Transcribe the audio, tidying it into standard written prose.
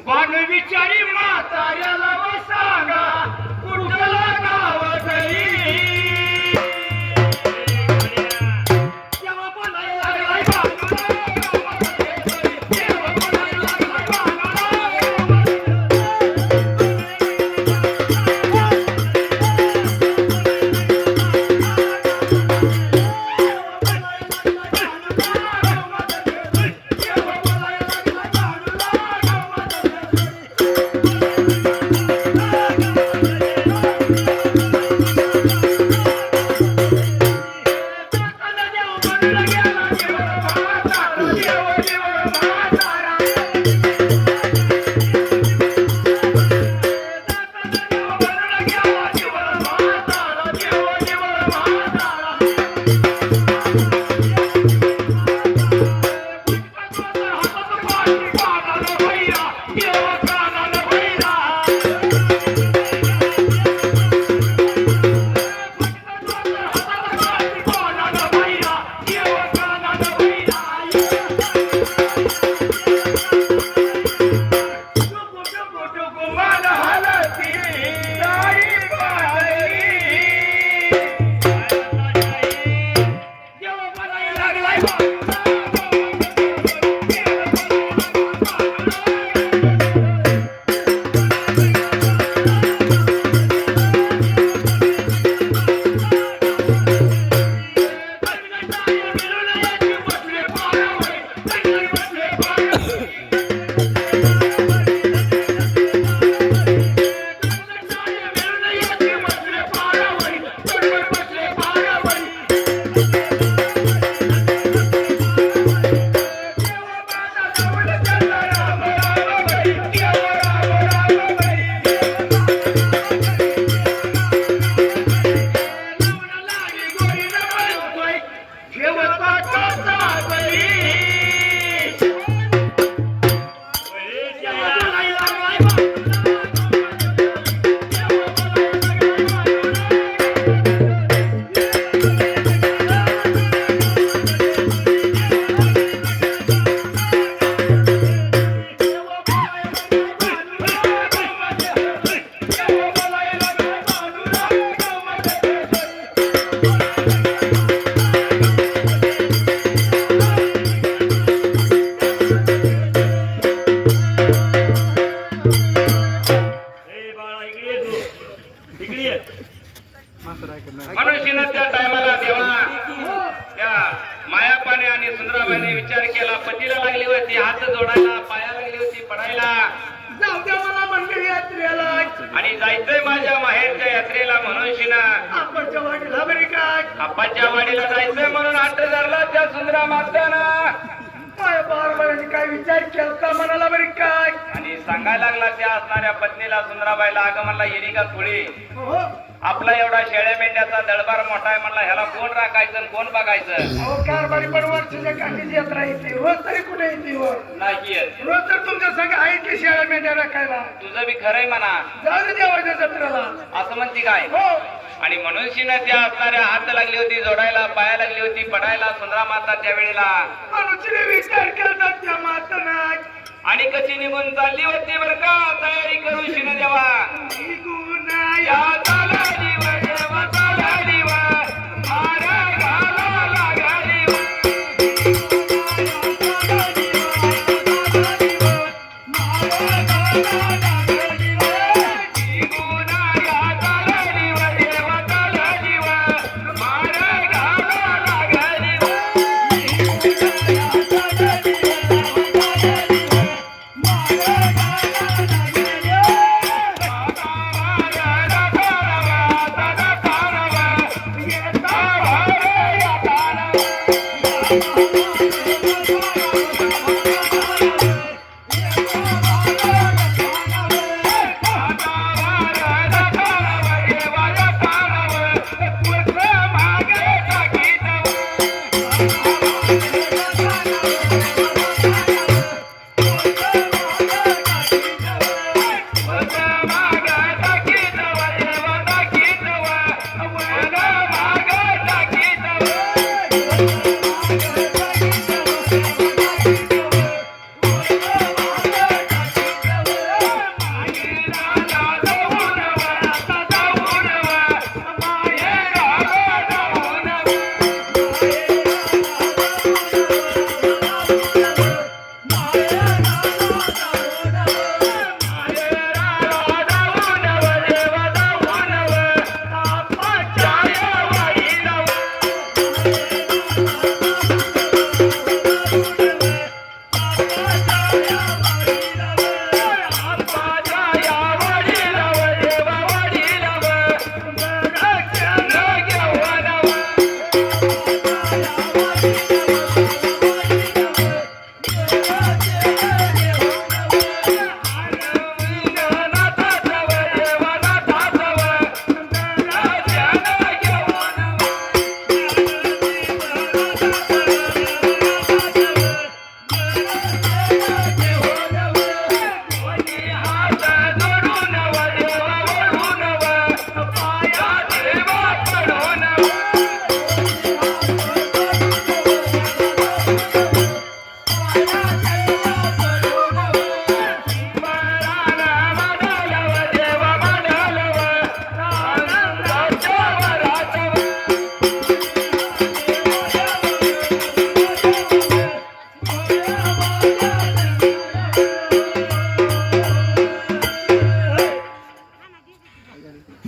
वान विचारी म्हाताऱ्याला व सांगा कुठला गाव घरी तेव्हा बोलायला लागलाय मनुष्यनं त्या टायमाला तेव्हा त्या मायापाने आणि सुंदराबाईने विचार केला. पतीला लागली होती हात जोडायला, पाया लागली होती पडायला, जाऊ द्या मला मंदिर यात्रेला आणि जायचंय माझ्या माहेरच्या यात्रेला. मनुष्यनं आपाच्या वाडीला बरी काय आपाच्या वाडीला जायचंय म्हणून हात धरला त्या सुंदरा मातानं. माया बारबाईने काय विचार केलता मनाला बरी काय आणि सांगायला लागला त्या असणाऱ्या पत्नीला सुंदराबाईला, अगं म्हणला येणी का थोडी, हो आपला एवढा शेळ्या मेंढ्याचा दळबार मोठा आहे म्हणला, ह्याला कोण राखायचं कोण बघायचं. हो कारभारी पण वर्षाच्या काठीची यात्रा येते रोज तरी कुठे येते हो नाही येत. रोज तर तुमच्या संग आहेत की शेळ्या मेंढ्या राखायला. तुझं बी खरंय म्हणा, जाऊ दे देवाच्या जत्रेला. असं म्हणती काय. हो आणि मनुष्यनं त्या असणाऱ्या हात लागली होती जोडायला, पाया लागली होती पडायला सुंदरा माता त्या वेळेला. मनुष्याने विचार केला त्या माताना आणि कशी निघून चालली होती बर का तयारी करून शिन देवा. निघून या चाला जीव देवा चाला जीव, मारा घाला लागा जीव. निघून या चाला जीव देवा चाला जीव, मारा घाला लागा जीव. बाया